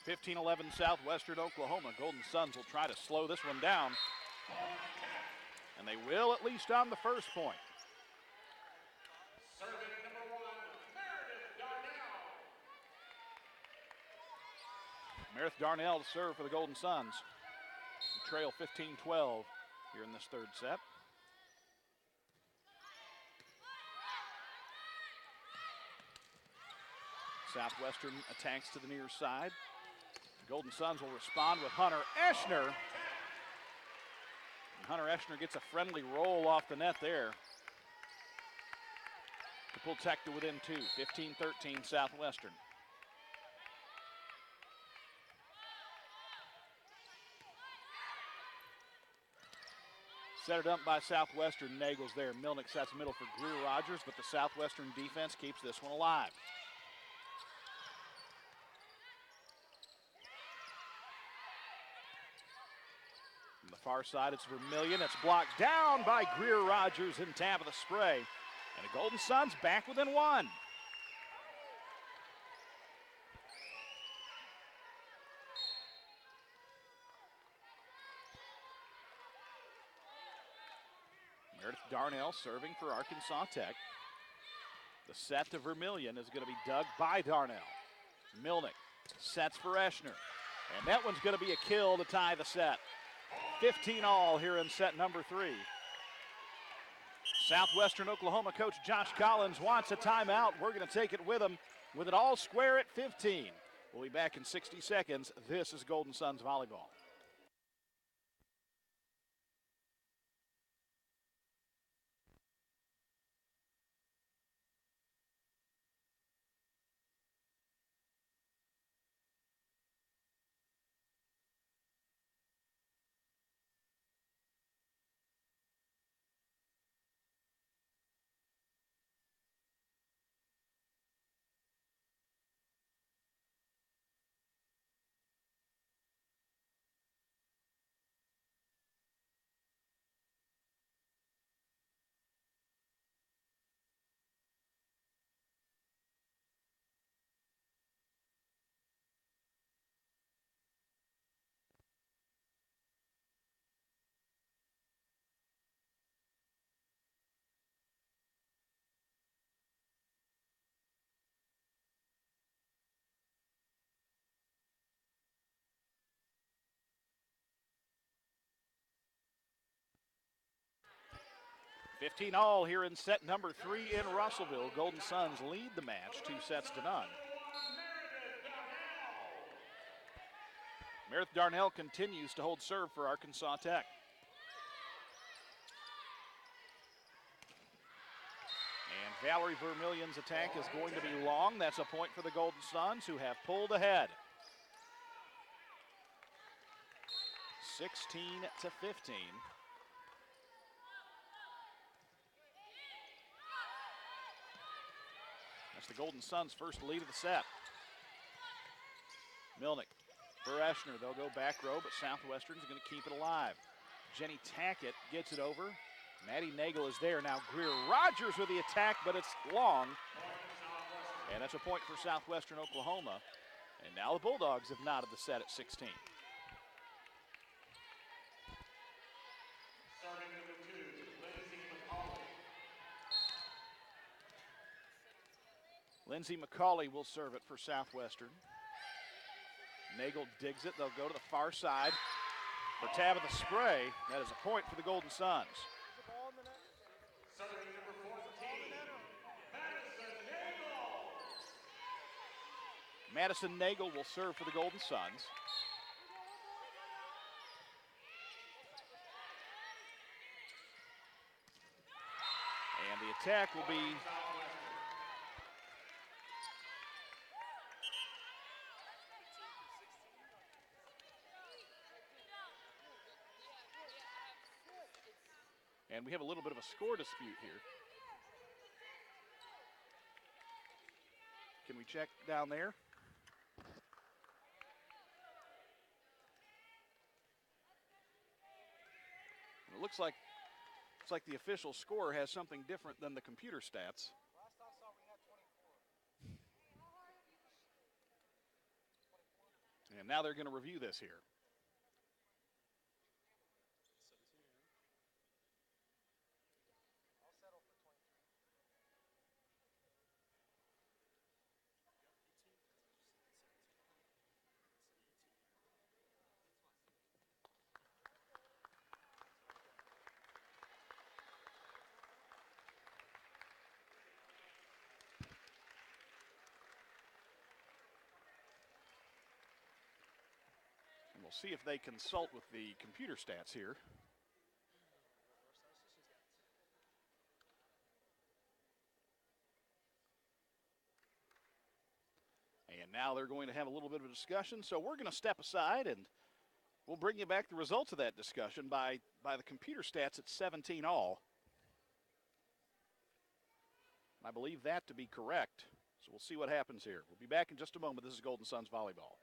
(15-11) Southwestern Oklahoma. Golden Suns will try to slow this one down. And they will, at least on the first point. Serving number 1, Meredith Darnell. Meredith Darnell to serve for the Golden Suns. The trail 15-12 here in this third set. Southwestern attacks to the near side. The Golden Suns will respond with Hunter Eschner. And Hunter Eschner gets a friendly roll off the net there to pull Tech to within 2. 15-13 Southwestern. Set it up by Southwestern. Nagel's there. Milnick sets middle for Greer Rogers, but the Southwestern defense keeps this one alive. On the far side, it's Vermillion. It's blocked down by Greer Rogers in tap of the spray. And the Golden Suns back within 1. Meredith Darnell serving for Arkansas Tech. The set to Vermillion is going to be dug by Darnell. Milnick sets for Eschner. And that one's going to be a kill to tie the set. 15-all here in set number 3. Southwestern Oklahoma coach Josh Collins wants a timeout. We're going to take it with him with it all square at 15. We'll be back in 60 seconds. This is Golden Suns Volleyball. (15-all) here in set number 3 in Russellville. Golden Suns lead the match 2-0. Meredith Darnell continues to hold serve for Arkansas Tech. And Valerie Vermillion's attack is going to be long. That's a point for the Golden Suns, who have pulled ahead. 16-15. That's the Golden Suns' first lead of the set. Milnick for Eschner. They'll go back row, but Southwestern's going to keep it alive. Jenny Tackett gets it over. Maddie Nagel is there. Now Greer Rogers with the attack, but it's long. And that's a point for Southwestern Oklahoma. And now the Bulldogs have knotted the set at 16. Starting number 2, Lindsay McCauley. Lindsay McCauley will serve it for Southwestern. Nagel digs it. They'll go to the far side for Tabitha Spray. That is a point for the Golden Suns. Starting number 14, Madison Nagel. Madison Nagel will serve for the Golden Suns. And the attack will be and we have a little bit of a score dispute here. Can we check down there? It looks like the official score has something different than the computer stats. Last I saw, we had 24. And now they're going to review this here. I'll settle for 23. And we'll see if they consult with the computer stats here. And now they're going to have a little bit of a discussion. So we're going to step aside and we'll bring you back the results of that discussion by the computer stats at 17 all. I believe that to be correct. So we'll see what happens here. We'll be back in just a moment. This is Golden Suns Volleyball.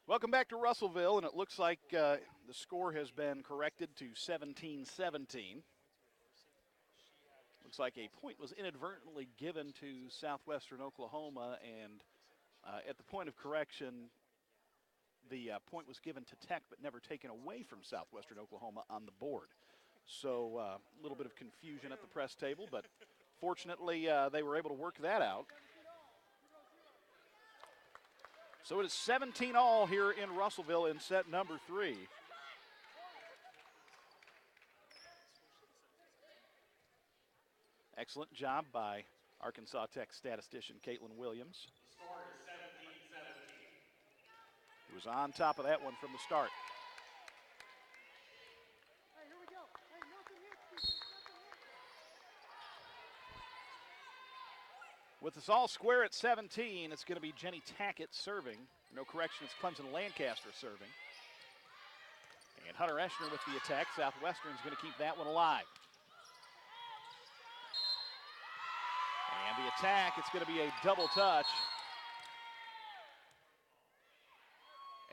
Welcome back to Russellville, and it looks like the score has been corrected to 17-17. Looks like a point was inadvertently given to Southwestern Oklahoma, and at the point of correction, the point was given to Tech but never taken away from Southwestern Oklahoma on the board. So a little bit of confusion at the press table, but fortunately they were able to work that out. So it is 17 all here in Russellville in set number 3. Excellent job by Arkansas Tech statistician Caitlin Williams. The score is 17-17. He was on top of that one from the start. Hey, here we go. Hey, nothing hit. Nothing hit. With us all square at 17, it's going to be Jenny Tackett serving. No correction, it's Clemson Lancaster serving. And Hunter Eschner with the attack. Southwestern's going to keep that one alive. And the attack, it's going to be a double touch.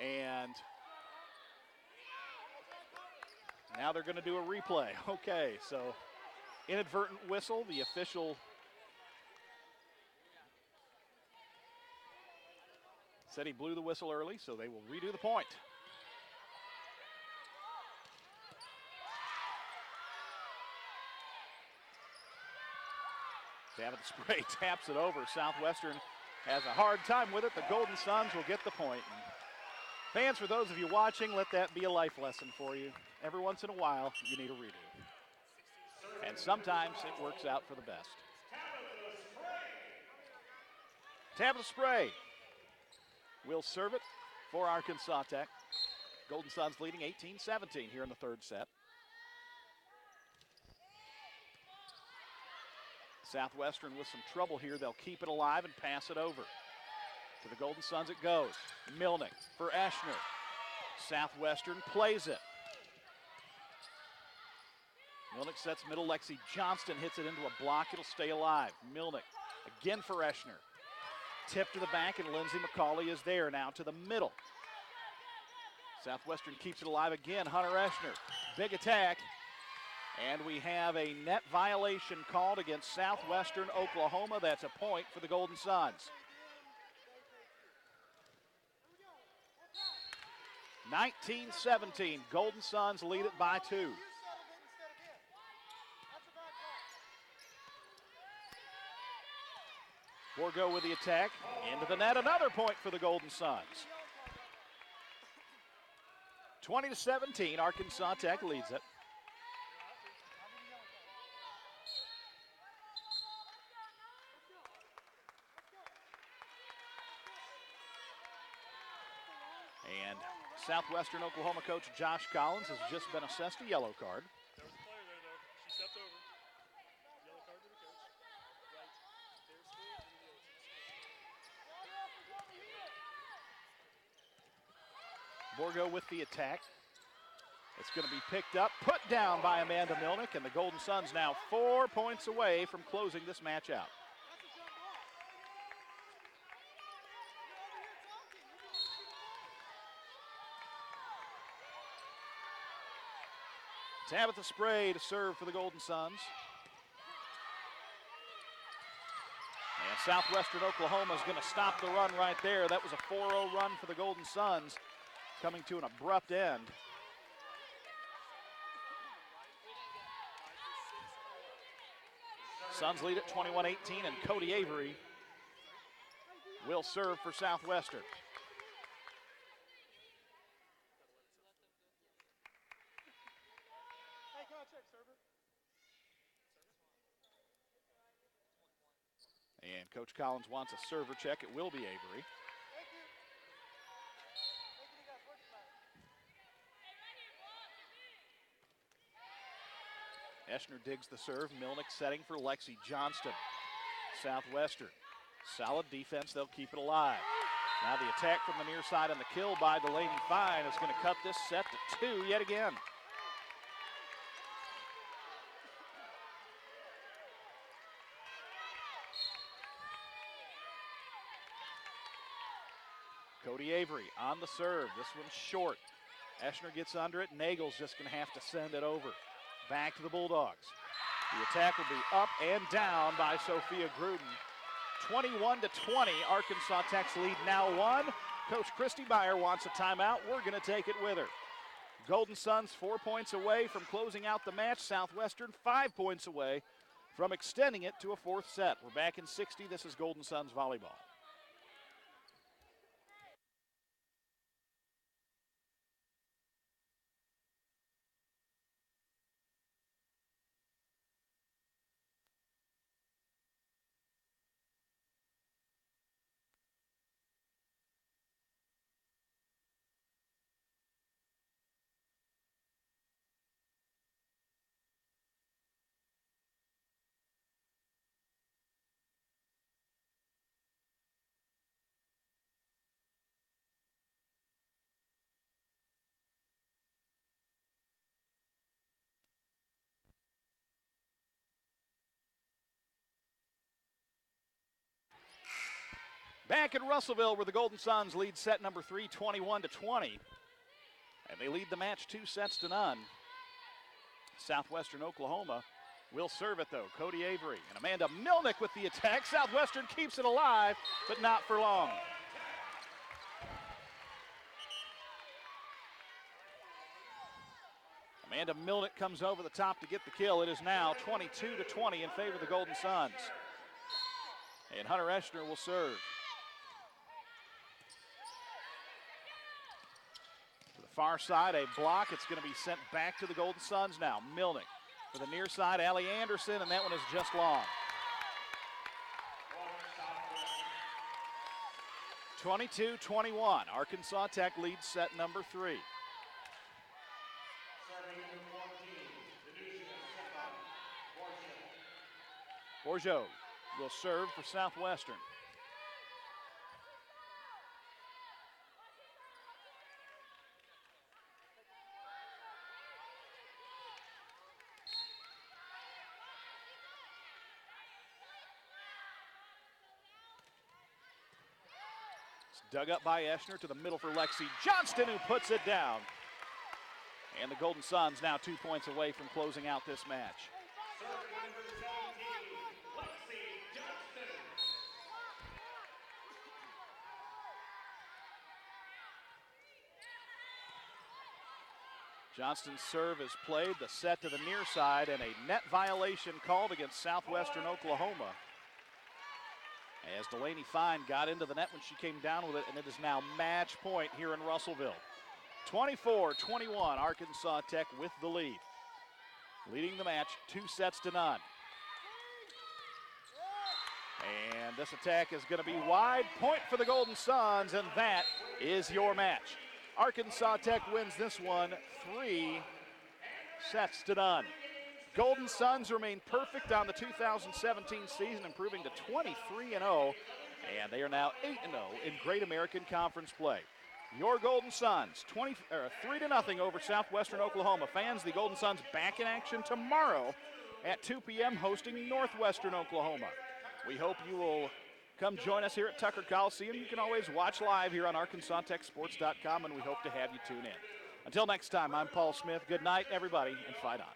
And now they're going to do a replay. Okay, so inadvertent whistle. The official said he blew the whistle early, so they will redo the point. Tabitha Spray taps it over. Southwestern has a hard time with it. The Golden Suns will get the point. And fans, for those of you watching, let that be a life lesson for you. Every once in a while, you need a redo. And sometimes it works out for the best. Tabitha Spray will serve it for Arkansas Tech. Golden Suns leading 18-17 here in the third set. Southwestern with some trouble here. They'll keep it alive and pass it over. To the Golden Suns it goes. Milnick for Eschner. Southwestern plays it. Milnick sets middle. Lexi Johnston hits it into a block. It'll stay alive. Milnick again for Eschner. Tip to the back, and Lindsay McCauley is there now to the middle. Southwestern keeps it alive again. Hunter Eschner. Big attack. And we have a net violation called against Southwestern Oklahoma. That's a point for the Golden Suns. 19-17. Golden Suns lead it by 2. Borgo with the attack. Into the net. Another point for the Golden Suns. 20-17. Arkansas Tech leads it. And Southwestern Oklahoma coach Josh Collins has just been assessed a yellow card. There was a player there, though. She stepped over. Yellow card to the coach. Right. There's school and the yellow. Borgo with the attack. It's going to be picked up, put down by Amanda Milnick, and the Golden Suns now 4 points away from closing this match out. Tabitha Spray to serve for the Golden Suns. And Southwestern Oklahoma is going to stop the run right there. That was a 4-0 run for the Golden Suns, coming to an abrupt end. Suns lead at 21-18, and Cody Avery will serve for Southwestern. And Coach Collins wants a server check. It will be Avery. Eschner digs the serve. Milnick setting for Lexi Johnston. Southwestern. Solid defense. They'll keep it alive. Now the attack from the near side and the kill by Delaney Fine is going to cut this set to 2 yet again. Cody Avery on the serve. This one's short. Eschner gets under it. Nagel's just going to have to send it over. Back to the Bulldogs. The attack will be up and down by Sophia Gruden. 21-20, Arkansas Tech's lead now 1. Coach Christy Byer wants a timeout. We're going to take it with her. Golden Suns 4 points away from closing out the match. Southwestern 5 points away from extending it to a 4th set. We're back in 60. This is Golden Suns volleyball. Back in Russellville, where the Golden Suns lead set number 3, 21-20. And they lead the match 2-0. Southwestern Oklahoma will serve it, though. Cody Avery and Amanda Milnick with the attack. Southwestern keeps it alive, but not for long. Amanda Milnick comes over the top to get the kill. It is now 22-20 in favor of the Golden Suns. And Hunter Eschner will serve. To the far side, a block. It's going to be sent back to the Golden Suns now. Milnick for the near side, Allie Anderson, and that one is just long. 22-21. Arkansas Tech leads set number 3. Borjo will serve for Southwestern. It's dug up by Eschner to the middle for Lexi Johnston, who puts it down. And the Golden Suns now 2 points away from closing out this match. Johnston's serve is played, the set to the near side, and a net violation called against Southwestern Oklahoma. As Delaney Fine got into the net when she came down with it, and it is now match point here in Russellville. 24-21, Arkansas Tech with the lead. Leading the match 2-0. And this attack is going to be wide. Point for the Golden Suns, and that is your match. Arkansas Tech wins this one 3-0. Golden Suns remain perfect on the 2017 season, improving to 23-0, and they are now 8-0 in Great American Conference play. Your Golden Suns 3-0 over Southwestern Oklahoma. Fans, the Golden Suns back in action tomorrow at 2 p.m. hosting Northwestern Oklahoma. We hope you will come join us here at Tucker Coliseum. You can always watch live here on ArkansasTechSports.com, and we hope to have you tune in. Until next time, I'm Paul Smith. Good night, everybody, and fight on.